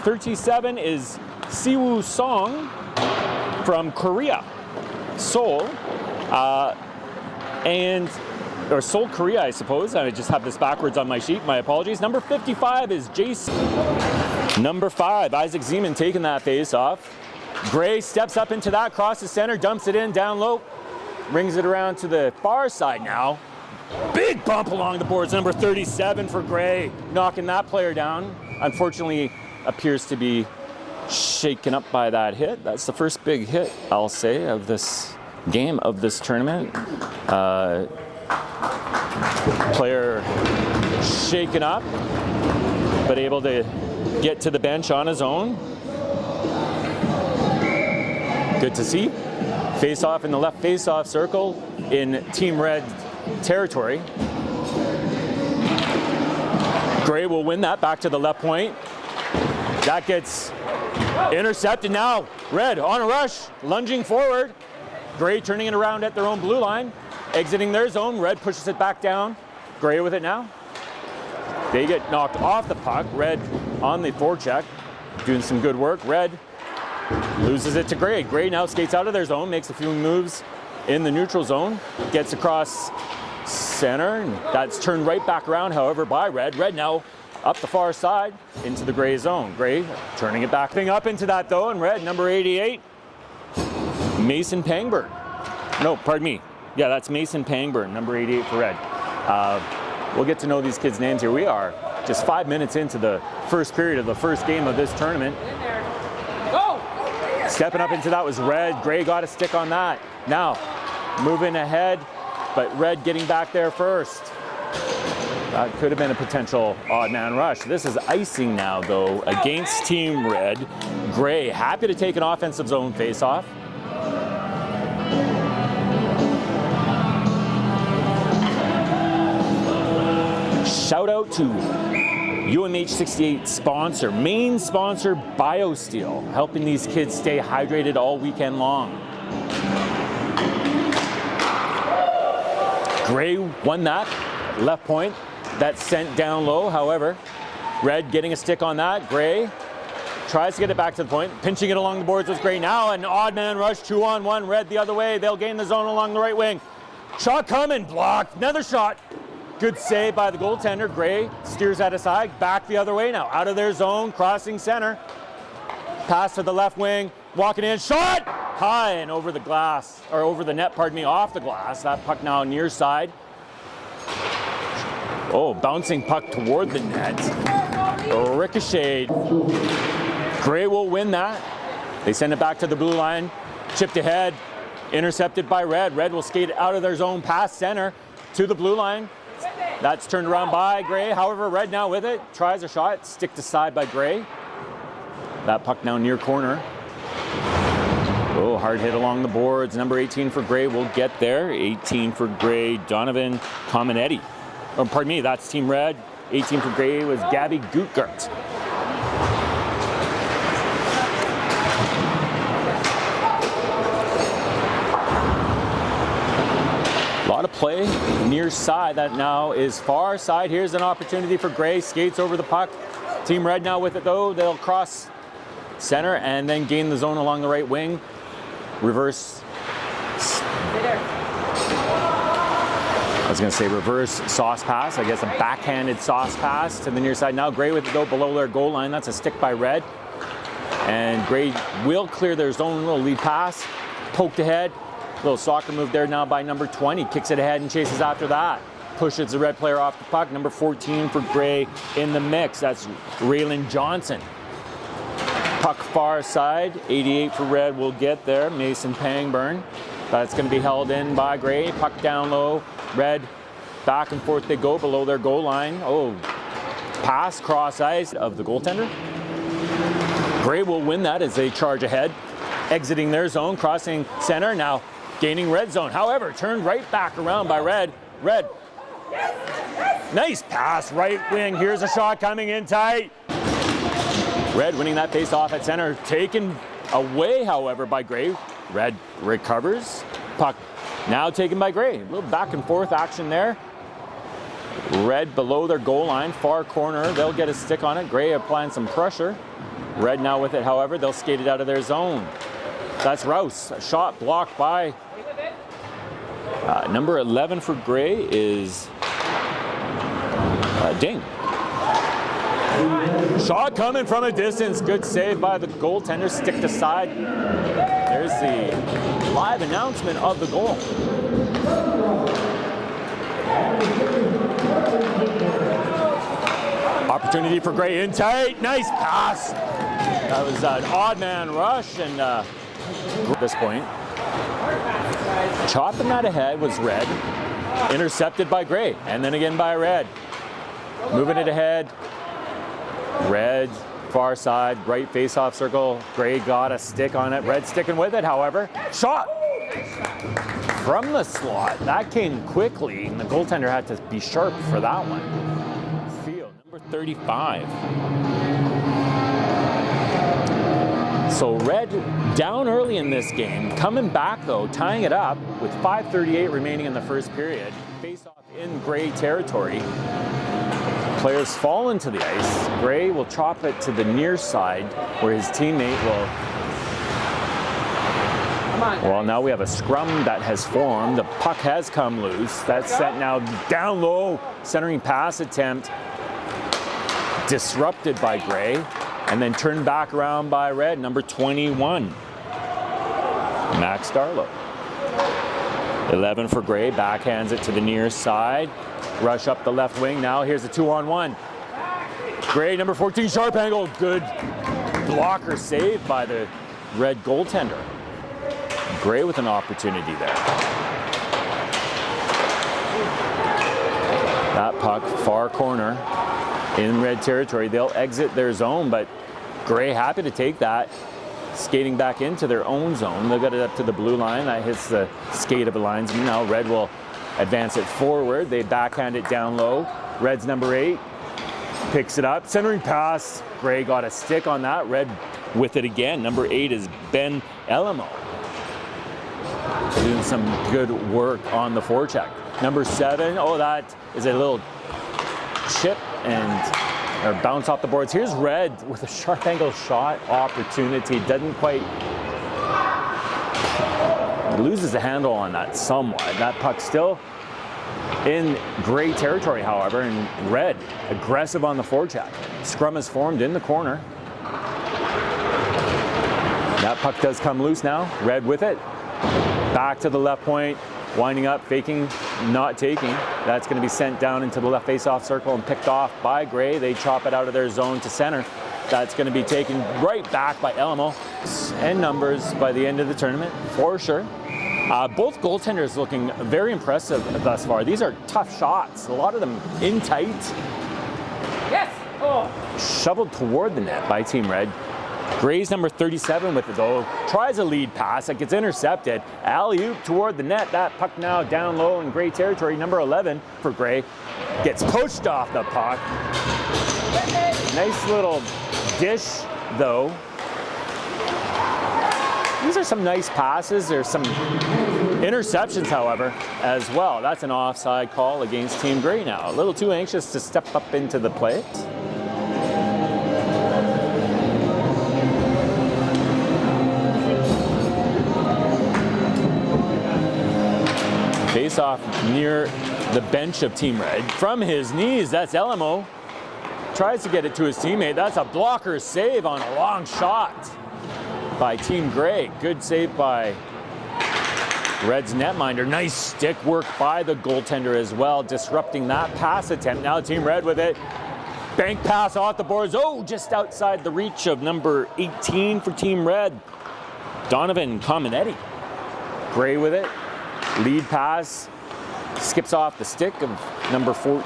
37 is Siwoo Song from Korea, Seoul, or Seoul, Korea, I suppose. I just have this backwards on my sheet. My apologies. Number 55 is Jason. Number 5, Isaac Zeman taking that face off. Grey steps up into that, crosses center, dumps it in, down low, brings it around to the far side now. Big bump along the boards. Number 37 for Grey, knocking that player down. Unfortunately, appears to be shaken up by that hit. That's the first big hit, I'll say, of this game, of this tournament. Player shaken up, but able to get to the bench on his own. Good to see. Face off in the left face off circle in Team Red territory. Grey will win that back to the left point. That gets intercepted now. Red on a rush, lunging forward. Grey turning it around at their own blue line, exiting their zone. Red pushes it back down. Grey with it now. They get knocked off the puck. Red on the forecheck, doing some good work. Red loses it to Grey. Grey now skates out of their zone, makes a few moves in the neutral zone, gets across center, and that's turned right back around, however, by Red. Red now up the far side into the Grey zone. Grey turning it back up into that though, and Red, number 88, Mason Pangburn. No, pardon me. Yeah, that's Mason Pangburn, number 88 for Red. We'll get to know these kids' names here. We are just 5 minutes into the first period of the first game of this tournament. Stepping up into that was Red. Grey got a stick on that. Now, moving ahead, but Red getting back there first. That could have been a potential odd man rush. This is icing now, though, against Team Red. Grey happy to take an offensive zone face-off. Shout out to UMH68 sponsor, main sponsor BioSteel, helping these kids stay hydrated all weekend long. Grey won that, left point, that's sent down low, however. Red getting a stick on that. Grey tries to get it back to the point, pinching it along the boards with Grey. Now an odd man rush, 2-on-1, Red the other way. They'll gain the zone along the right wing. Shot coming, blocked, another shot. Good save by the goaltender. Grey steers at his side, back the other way now, out of their zone, crossing center. Pass to the left wing, walking in, shot! High and over the glass, or over the net, pardon me, off the glass. That puck now near side. Oh, bouncing puck toward the net. Ricocheted. Grey will win that. They send it back to the blue line, chipped ahead, intercepted by Red. Red will skate out of their zone, past center to the blue line. That's turned around by Grey. However, Red now with it, tries a shot, sticked aside by Grey. That puck now near corner. Oh, hard hit along the boards. Number 18 for Grey will get there. 18 for Grey, Donovan Comenetti. Oh, pardon me, that's Team Red. 18 for Grey was Gabby Gutgart. A lot of play near side. That now is far side. Here's an opportunity for Grey. Skates over the puck. Team Red now with it though. They'll cross center and then gain the zone along the right wing. Reverse. I was going to say reverse sauce pass. I guess a backhanded sauce pass to the near side. Now Grey with it though below their goal line. That's a stick by Red. And Grey will clear their zone. Little lead pass. Poked ahead. Little soccer move there now by number 20. Kicks it ahead and chases after that. Pushes the Red player off the puck. Number 14 for Grey in the mix. That's Raylan Johnson. Puck far side. 88 for Red will get there. Mason Pangburn. That's going to be held in by Grey. Puck down low. Red back and forth they go below their goal line. Oh, pass cross ice of the goaltender. Grey will win that as they charge ahead. Exiting their zone, crossing center. Now gaining Red zone. However, turned right back around by Red. Red. Nice pass, right wing. Here's a shot coming in tight. Red winning that face off at center. Taken away, however, by Grey. Red recovers. Puck now taken by Grey. A little back and forth action there. Red below their goal line, far corner. They'll get a stick on it. Grey applying some pressure. Red now with it, however, they'll skate it out of their zone. That's Rouse. A shot blocked by number 11 for Grey is Ding. Shot coming from a distance. Good save by the goaltender. Sticked aside. There's the live announcement of the goal. Opportunity for Grey in tight. Nice pass. That was an odd man rush, and at this point, chopping that ahead was Red. Intercepted by Grey, and then again by Red. Moving it ahead. Red, far side, right face-off circle. Grey got a stick on it. Red sticking with it, however. Shot from the slot. That came quickly, and the goaltender had to be sharp for that one. Field, number 35. So Red down early in this game, coming back though, tying it up with 5:38 remaining in the first period. Face-off in Grey territory. Players fall into the ice. Grey will chop it to the near side where his teammate will... Well, now we have a scrum that has formed. The puck has come loose. That's sent now down low. Centering pass attempt disrupted by Grey, and then turned back around by Red, number 21, Max Darlow. 11 for Grey, backhands it to the near side. Rush up the left wing now. Here's a 2-on-1. Grey, number 14, sharp angle. Good blocker save by the Red goaltender. Grey with an opportunity there. That puck, far corner in Red territory. They'll exit their zone, but Grey happy to take that. Skating back into their own zone. They'll get it up to the blue line. That hits the skate of the linesman. Now Red will advance it forward. They backhand it down low. Red's number 8 picks it up. Centering pass. Grey got a stick on that. Red with it again. Number 8 is Ben Elamo. Doing some good work on the forecheck. Number 7, oh, that is a little chip or bounce off the boards. Here's Red with a sharp angle shot opportunity. Doesn't quite... loses the handle on that somewhat. That puck still in Grey territory, however, and Red aggressive on the forecheck. Scrum is formed in the corner. That puck does come loose now. Red with it. Back to the left point. Winding up, faking, not taking. That's going to be sent down into the left face-off circle and picked off by Grey. They chop it out of their zone to center. That's going to be taken right back by Elamo. And numbers by the end of the tournament, for sure. Both goaltenders looking very impressive thus far. These are tough shots. A lot of them in tight. Yes! Oh! Shoveled toward the net by Team Red. Grey's number 37 with it though. Tries a lead pass. It gets intercepted. Alley-oop toward the net. That puck now down low in Grey territory. Number 11 for Grey. Gets poached off the puck. Nice little dish though. These are some nice passes. There's some interceptions, however, as well. That's an offside call against Team Grey now. A little too anxious to step up into the play. Face off near the bench of Team Red. From his knees, that's Elamo. Tries to get it to his teammate. That's a blocker save on a long shot by Team Grey. Good save by Red's netminder. Nice stick work by the goaltender as well, disrupting that pass attempt. Now Team Red with it. Bank pass off the boards. Oh, just outside the reach of number 18 for Team Red. Donovan Comenetti. Grey with it. Lead pass. Skips off the stick of number 14.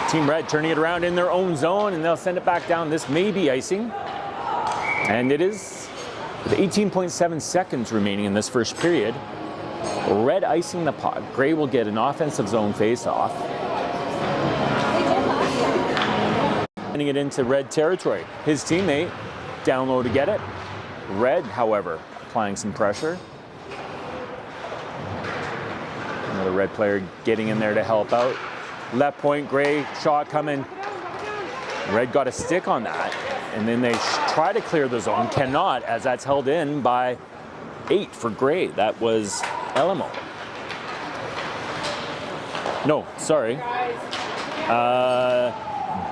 Team Red turning it around in their own zone, and they'll send it back down. This may be icing. And it is. With 18.7 seconds remaining in this first period, Red icing the puck. Grey will get an offensive zone face-off. Sending it into Red territory. His teammate down low to get it. Red, however, applying some pressure. Another Red player getting in there to help out. Left point, Grey shot coming. Red got a stick on that. and then they try to clear the zone, cannot, as that's held in by 8 for Grey. That was Elmo. No, sorry.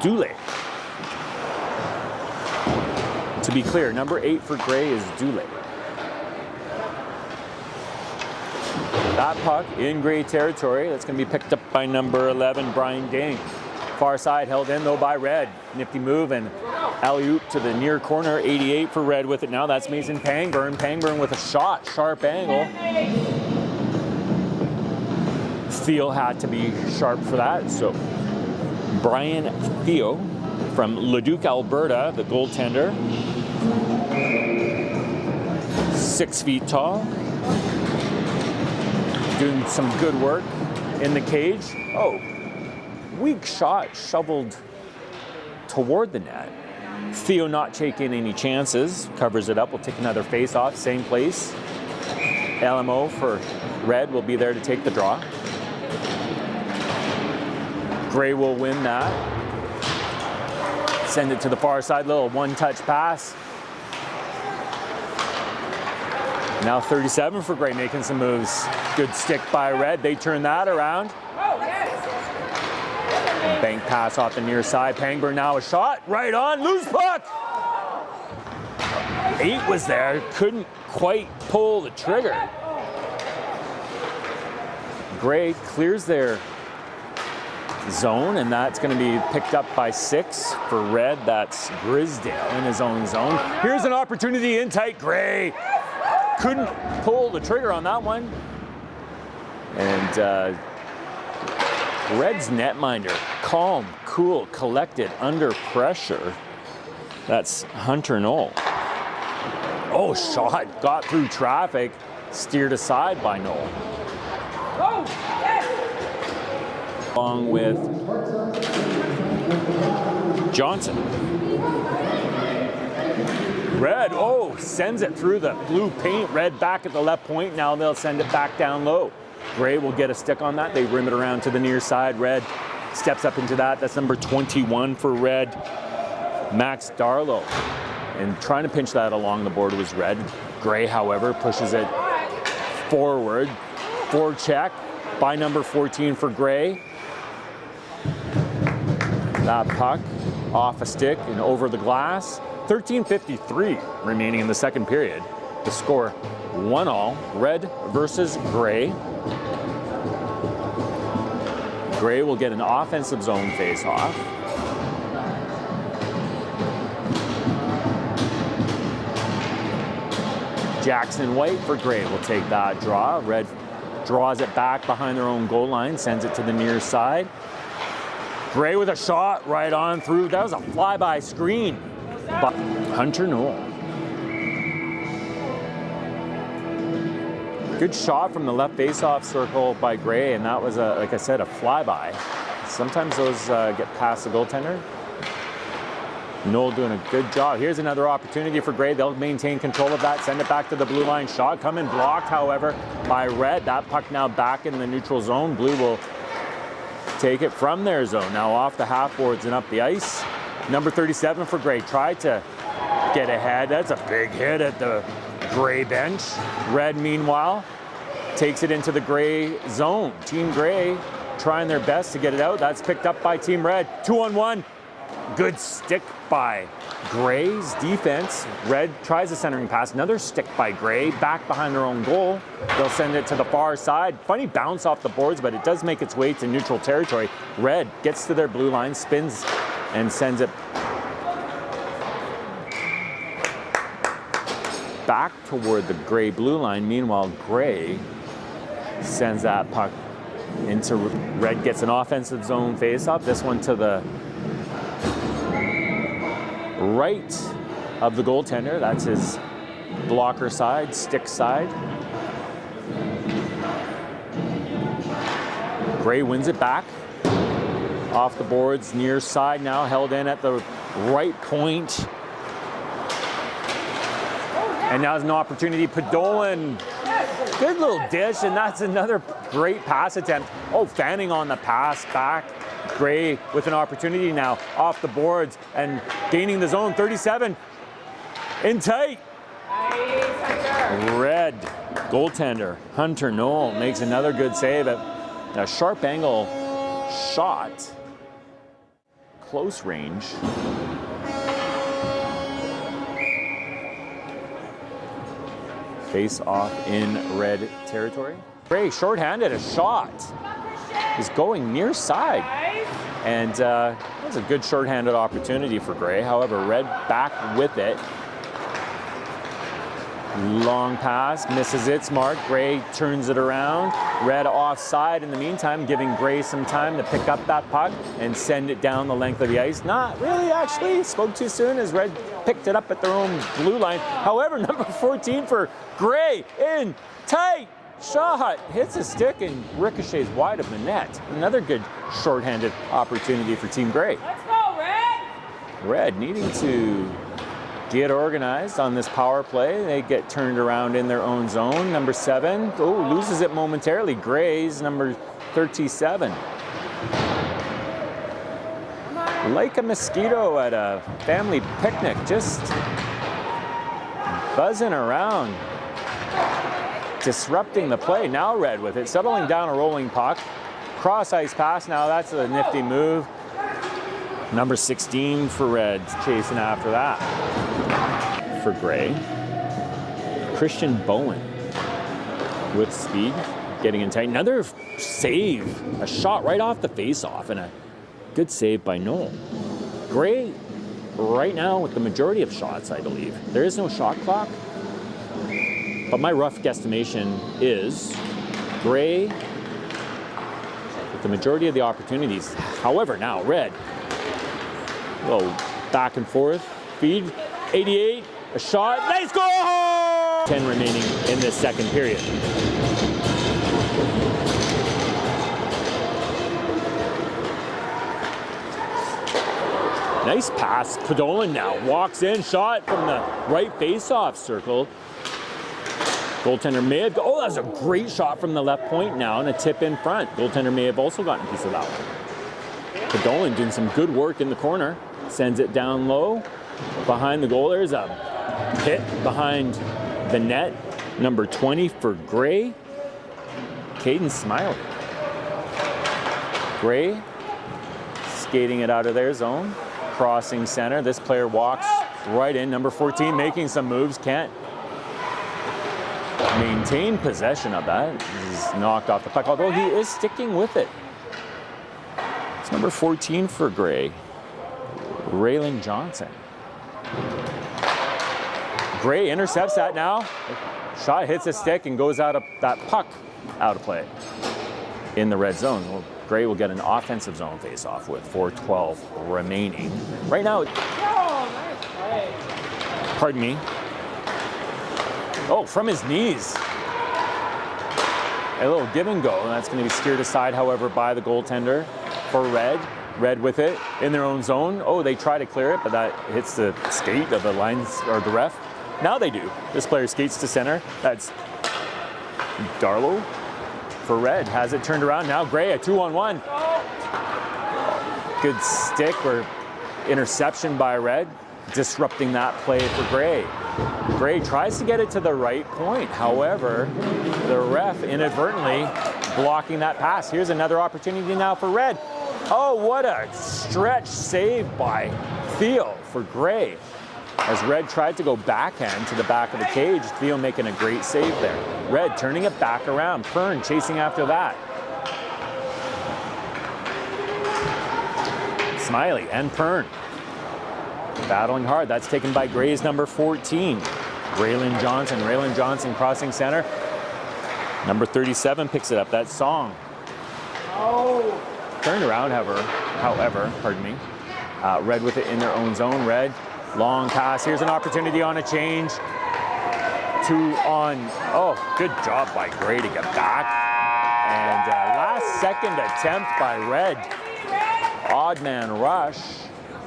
Dule. To be clear, number 8 for Grey is Dule. That puck in Grey territory. That's going to be picked up by number 11, Brian Dang. Far side held in though by Red. Nifty move and alley-oop to the near corner. 88 for Red with it now. That's Mason Pangburn. Pangburn with a shot, sharp angle. Theo had to be sharp for that. So Brian Theo from Leduc, Alberta, the goaltender. 6 feet tall. Doing some good work in the cage. Oh, weak shot shoveled toward the net. Theo not taking any chances, covers it up. We'll take another face off, same place. LMO for Red will be there to take the draw. Grey will win that. Send it to the far side, little one-touch pass. Now 37 for Grey, making some moves. Good stick by Red. They turn that around. Bank pass off the near side. Pangburn now a shot. Right on. Loose puck. 8 was there. Couldn't quite pull the trigger. Grey clears their zone, and that's going to be picked up by 6 for Red. That's Grisdale in his own zone. Here's an opportunity in tight. Grey couldn't pull the trigger on that one. And Red's netminder, calm, cool, collected, under pressure. That's Hunter Knoll. Oh, shot, got through traffic, steered aside by Knoll. Along with Johnson. Red, oh, sends it through the blue paint. Red back at the left point. Now they'll send it back down low. Grey will get a stick on that. They rim it around to the near side. Red steps up into that. That's number 21 for Red, Max Darlow. And trying to pinch that along the board was Red. Grey, however, pushes it forward. Forecheck by number 14 for Grey. That puck off a stick and over the glass. 13:53 remaining in the second period. The score 1-1, Red versus Grey. Grey will get an offensive zone face-off. Jackson White for Grey will take that draw. Red draws it back behind their own goal line, sends it to the near side. Grey with a shot right on through. That was a flyby screen by Hunter Knoll. Good shot from the left face-off circle by Grey, and that was, like I said, a flyby. Sometimes those get past the goaltender. Knoll doing a good job. Here's another opportunity for Grey. They'll maintain control of that, send it back to the blue line. Shot coming blocked, however, by Red. That puck now back in the neutral zone. Blue will take it from their zone. Now off the half boards and up the ice. Number 37 for Grey. Tried to get ahead. That's a big hit at the Grey bench. Red, meanwhile, takes it into the Grey zone. Team Grey trying their best to get it out. That's picked up by Team Red. 2-on-1. Good stick by Grey's defense. Red tries a centering pass. Another stick by Grey. Back behind their own goal. They'll send it to the far side. Funny bounce off the boards, but it does make its way to neutral territory. Red gets to their blue line, spins, and sends it back toward the Grey blue line. Meanwhile, Grey sends that puck into Red, gets an offensive zone face-off. This one to the right of the goaltender. That's his blocker side, stick side. Grey wins it back. Off the boards, near side now, held in at the right point. And now there's an opportunity. Podolin, good little dish, and that's another great pass attempt. Oh, fanning on the pass back Grey with an opportunity now off the boards and gaining the zone. 37 in tight. Red goaltender Hunter Knoll makes another good save at a sharp angle shot. Close range. Face off in red territory. Grey shorthanded, a shot. Is going near side. And that was a good shorthanded opportunity for Grey. However, Red back with it. Long pass, misses its mark. Grey turns it around. Red offside in the meantime, giving Grey some time to pick up that puck and send it down the length of the ice. Not really, actually. Spoke too soon as Red picked it up at their own blue line. However, number 14 for Grey in tight. Shot hits a stick and ricochets wide of the net. Another good shorthanded opportunity for Team Grey. Let's go, Red! Red needing to get organized on this power play. They get turned around in their own zone. Number 7, loses it momentarily. Grey's number 37. Like a mosquito at a family picnic, just buzzing around, disrupting the play. Now Red with it, settling down a rolling puck. Cross ice pass now, that's a nifty move. Number 16 for Red, chasing after that. For Grey, Christian Bowen with speed, getting in tight. Another save, a shot right off the face-off, and a good save by Knoll. Grey right now with the majority of shots, I believe. There is no shot clock, but my rough guesstimation is Grey with the majority of the opportunities. However, now Red, little back and forth, feed, 88, a shot, nice goal! 10 remaining in this second period. Nice pass, Podolin now walks in, shot from the right face-off circle. Goaltender may have, that was a great shot from the left point now and a tip in front. Goaltender may have also gotten a piece of that one. Podolin doing some good work in the corner, sends it down low. Behind the goal, there's a hit behind the net. Number 20 for Grey, Caden Smiley. Grey skating it out of their zone, crossing center. This player walks right in. Number 14 making some moves, can't maintain possession of that. He's knocked off the puck, although he is sticking with it. It's number 14 for Grey, Raylan Johnson. Grey intercepts that now. Shot hits a stick and goes out of that puck out of play in the red zone. Well, Grey will get an offensive zone face-off with 4:12 remaining. Right now, pardon me. Oh, from his knees. A little give and go, and that's going to be steered aside, however, by the goaltender for Red. Red with it in their own zone. Oh, they try to clear it, but that hits the skate of the lines or the ref. Now they do. This player skates to center. That's Darlow for Red. Has it turned around. Now Grey, a 2-on-1. Good stick or interception by Red, disrupting that play for Grey. Grey tries to get it to the right point. However, the ref inadvertently blocking that pass. Here's another opportunity now for Red. Oh, what a stretch save by Theo for Grey. As Red tried to go backhand to the back of the cage, Theo making a great save there. Red turning it back around. Pern chasing after that. Smiley and Pern battling hard. That's taken by Grey's number 14, Raylan Johnson. Raylan Johnson crossing center. Number 37 picks it up. That's Song. Oh. Turned around, however, pardon me. Red with it in their own zone. Red, long pass. Here's an opportunity on a change. 2 on. Oh, good job by Grey to get back. And last second attempt by Red. Odd man rush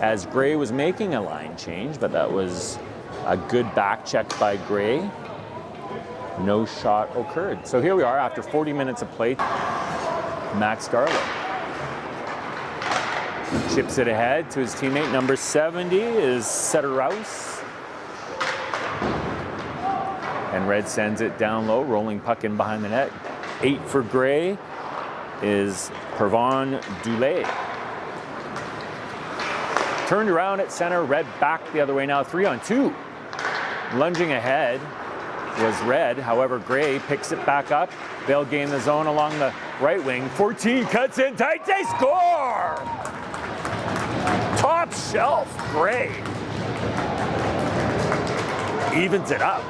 as Grey was making a line change, but that was a good back check by Grey. No shot occurred. So here we are after 40 minutes of play. Max Darlow. Chips it ahead to his teammate. Number 70 is Sederhaus. And Red sends it down low, rolling puck in behind the net. 8 for Grey is Pervan Dulé. Turned around at center, Red back the other way now, 3-on-2. Lunging ahead was Red, however Grey picks it back up. They'll gain the zone along the right wing. 14 cuts in tight, they score! Top shelf, Grey. Evens it up.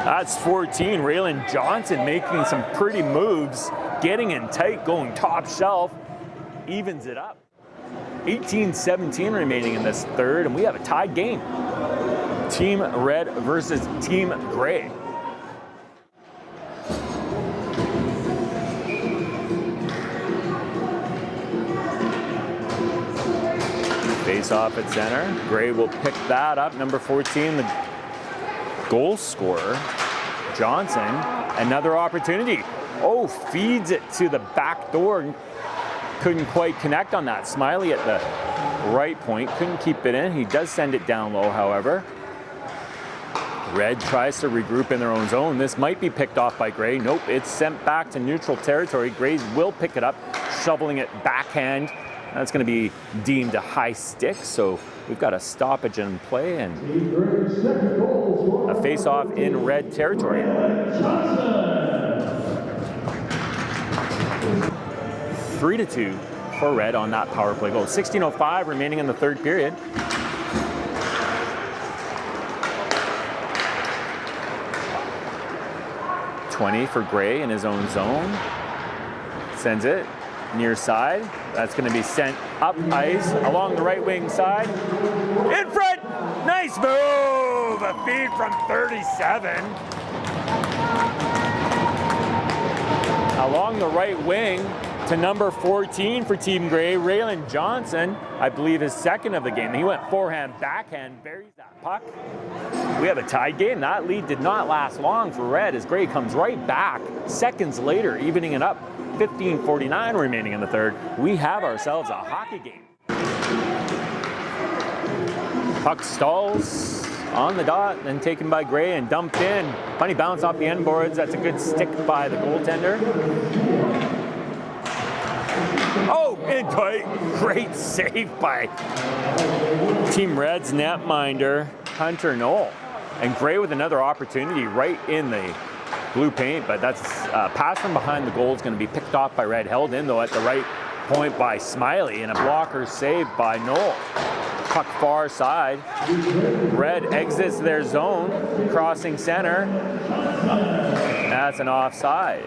That's 14, Raylan Johnson making some pretty moves, getting in tight, going top shelf, evens it up. 18-17 remaining in this third, and we have a tied game. Team Red versus Team Grey. Face off at center. Grey will pick that up. Number 14, the goal scorer, Johnson. Another opportunity. Oh, feeds it to the back door. Couldn't quite connect on that. Smiley at the right point. Couldn't keep it in. He does send it down low, however. Red tries to regroup in their own zone. This might be picked off by Grey. Nope, it's sent back to neutral territory. Grey will pick it up, shoveling it backhand. That's going to be deemed a high stick, so we've got a stoppage in play and a face-off in Red territory. 3-2 for Red on that power play goal. 16:05 remaining in the third period. .20 for Grey in his own zone. Sends it near side. That's going to be sent up ice along the right wing side. In front! Nice move! A feed from 37. Along the right wing to number 14 for Team Grey, Raylan Johnson, I believe his second of the game. He went forehand, backhand, buries that puck. We have a tied game. That lead did not last long for Red as Grey comes right back seconds later, evening it up. 15:49 remaining in the third. We have ourselves a hockey game. Puck stalls on the dot, then taken by Grey and dumped in. Funny bounce off the end boards. That's a good stick by the goaltender. Oh, in tight. Great save by Team Red's netminder, Hunter Knoll. And Grey with another opportunity right in the blue paint, but that's pass from behind the goal is going to be picked off by Red. Held in, though, at the right point by Smiley, and a blocker saved by Knoll. Puck far side. Red exits their zone, crossing center. That's an offside.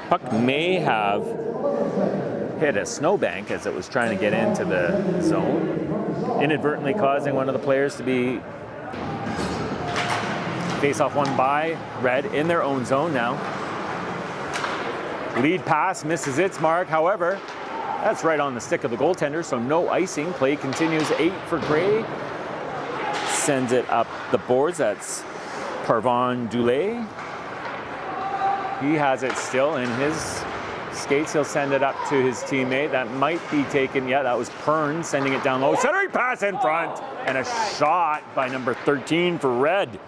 Puck may have hit a snowbank as it was trying to get into the zone, inadvertently causing one of the players to be face-off won by Red in their own zone now. Lead pass misses its mark. However, that's right on the stick of the goaltender, so no icing. Play continues. 8 for Grey. Sends it up the boards. That's Pervan Dulé. He has it still in his skates. He'll send it up to his teammate. That might be taken. Yeah, that was Pern sending it down low. Centering pass in front. And a shot by number 13 for Red.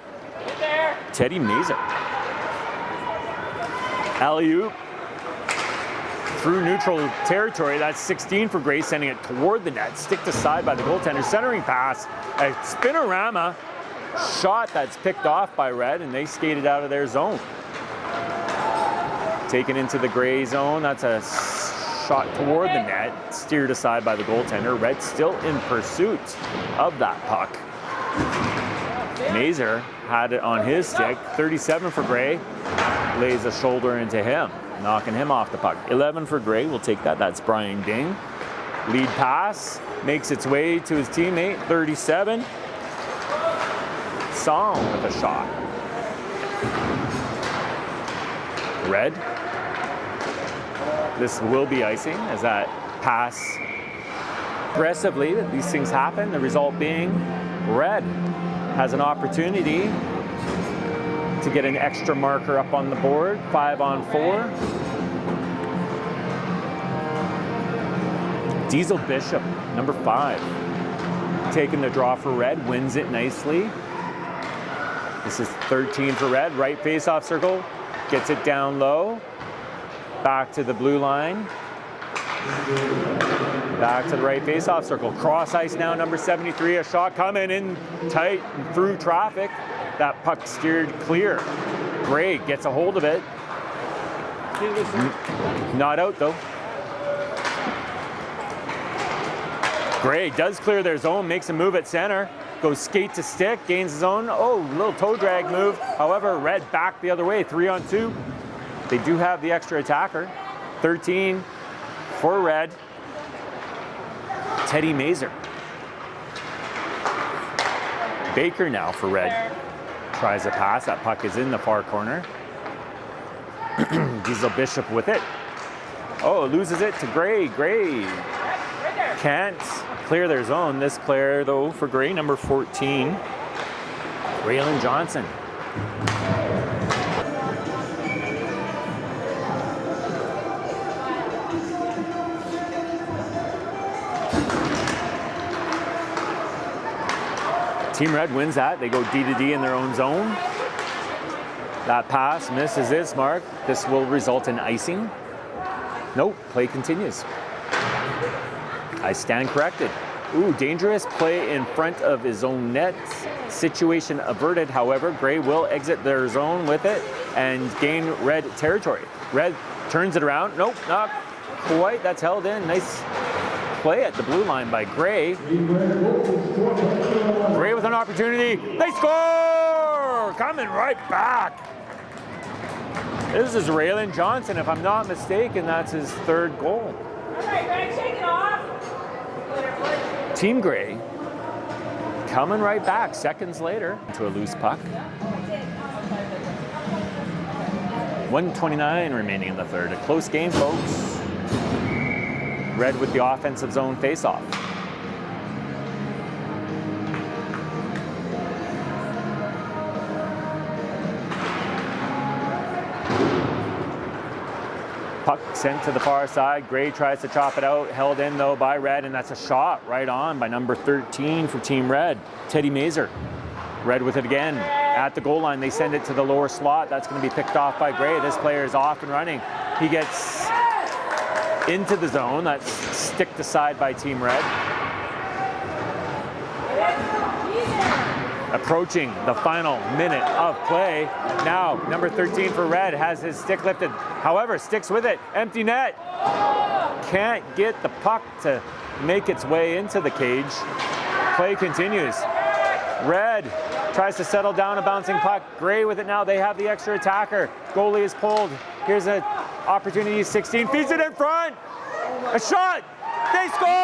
Teddy Mazer. Alley-oop through neutral territory. That's 16 for Grey, sending it toward the net. Sticked aside by the goaltender. Centering pass. A spinorama shot that's picked off by Red, and they skated out of their zone. Taken into the Grey zone. That's a shot toward the net. Steered aside by the goaltender. Red still in pursuit of that puck. Mazer had it on his stick. 37 for Grey. Lays a shoulder into him, knocking him off the puck. 11 for Grey. We'll take that. That's Brian Ding. Lead pass makes its way to his teammate. 37. Song with a shot. Red. This will be icing as that pass aggressively. These things happen. The result being Red has an opportunity to get an extra marker up on the board. 5-on-4. Diesel Bishop, number 5. Taking the draw for red, wins it nicely. This is 13 for red, right face-off circle, gets it down low, back to the blue line, back to the right face-off circle. Cross ice now, number 73, a shot coming in tight and through traffic. That puck steered clear. Grey gets a hold of it. Not out though. Grey does clear their zone, makes a move at center, goes skate to stick, gains his own. Oh, little toe drag move. However, red back the other way, 3-on-2. They do have the extra attacker. 13 for red. Teddy Mazer. Baker now for red. Tries a pass, that puck is in the far corner. Diesel Bishop with it. Oh, loses it to Grey. Grey can't clear their zone. This player, though, for Grey, number 14, Raylan Johnson. Team Red wins that. They go D to D in their own zone. That pass misses its mark. This will result in icing. Nope, play continues. I stand corrected. Ooh, dangerous play in front of his own net. Situation averted, however. Grey will exit their zone with it and gain red territory. Red turns it around. Nope, not quite. That's held in. Nice play at the blue line by Grey. Grey with an opportunity. They score! Coming right back. This is Raylan Johnson, if I'm not mistaken. That's his 3rd goal. All right, Greg, shake it off. Team Grey coming right back seconds later to a loose puck. 1:29 remaining in the 3rd. A close game, folks. Red with the offensive zone face-off. Puck sent to the far side. Grey tries to chop it out, held in though by Red, and that's a shot right on by number 13 for Team Red, Teddy Mazer. Red with it again at the goal line. They send it to the lower slot. That's going to be picked off by Grey. This player is off and running. He gets into the zone. That's sticked aside by Team Red. Approaching the final minute of play. Now, number 13 for Red has his stick lifted. However, sticks with it. Empty net. Can't get the puck to make its way into the cage. Play continues. Red tries to settle down a bouncing puck. Grey with it now. They have the extra attacker. Goalie is pulled. Here's an opportunity. 16 feeds it in front. A shot. They score!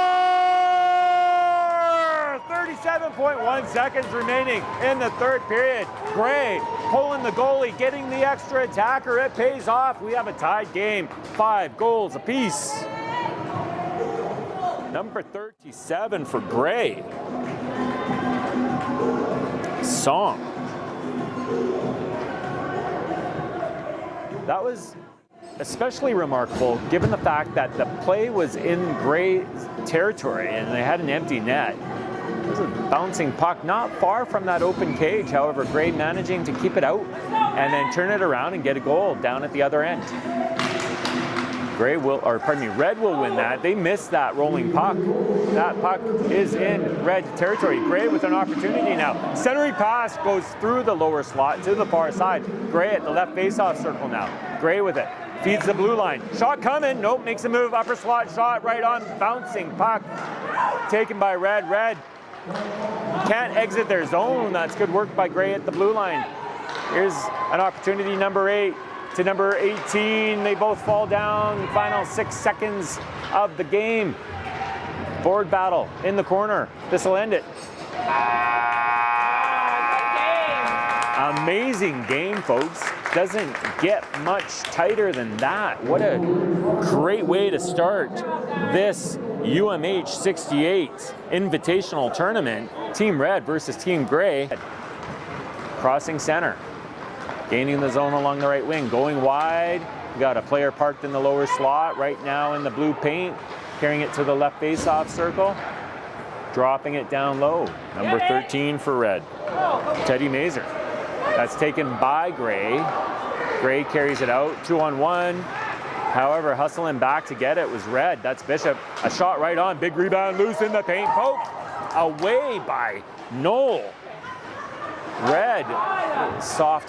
37.1 seconds remaining in the 3rd period. Grey pulling the goalie, getting the extra attacker. It pays off. We have a tied game. 5 goals apiece. Number 37 for Grey. Song. That was especially remarkable given the fact that the play was in Grey's territory and they had an empty net. It was a bouncing puck not far from that open cage. However, Grey managing to keep it out and then turn it around and get a goal down at the other end. Red will win that. They missed that rolling puck. That puck is in Red territory. Grey with an opportunity now. Centering pass goes through the lower slot to the far side. Grey at the left face-off circle now. Grey with it. Feeds the blue line. Shot coming. Nope, makes a move. Upper slot shot right on. Bouncing puck. Taken by Red. Red can't exit their zone. That's good work by Grey at the blue line. Here's an opportunity, number 8 to number 18. They both fall down. Final 6 seconds of the game. Board battle in the corner. This will end it. Amazing game, folks. Doesn't get much tighter than that. What a great way to start this UMH68 Invitational Tournament. Team Red versus Team Grey. Crossing center. Gaining the zone along the right wing. Going wide. We got a player parked in the lower slot right now in the blue paint. carrying it to the left face-off circle, dropping it down low. Number 13 for Red, Teddy Mazer. That's taken by Grey. Grey carries it out, 2-on-1. However, hustling back to get it was Red. That's Bishop. A shot right on, big rebound, loose in the paint, poke. Away by Noel. Red, soft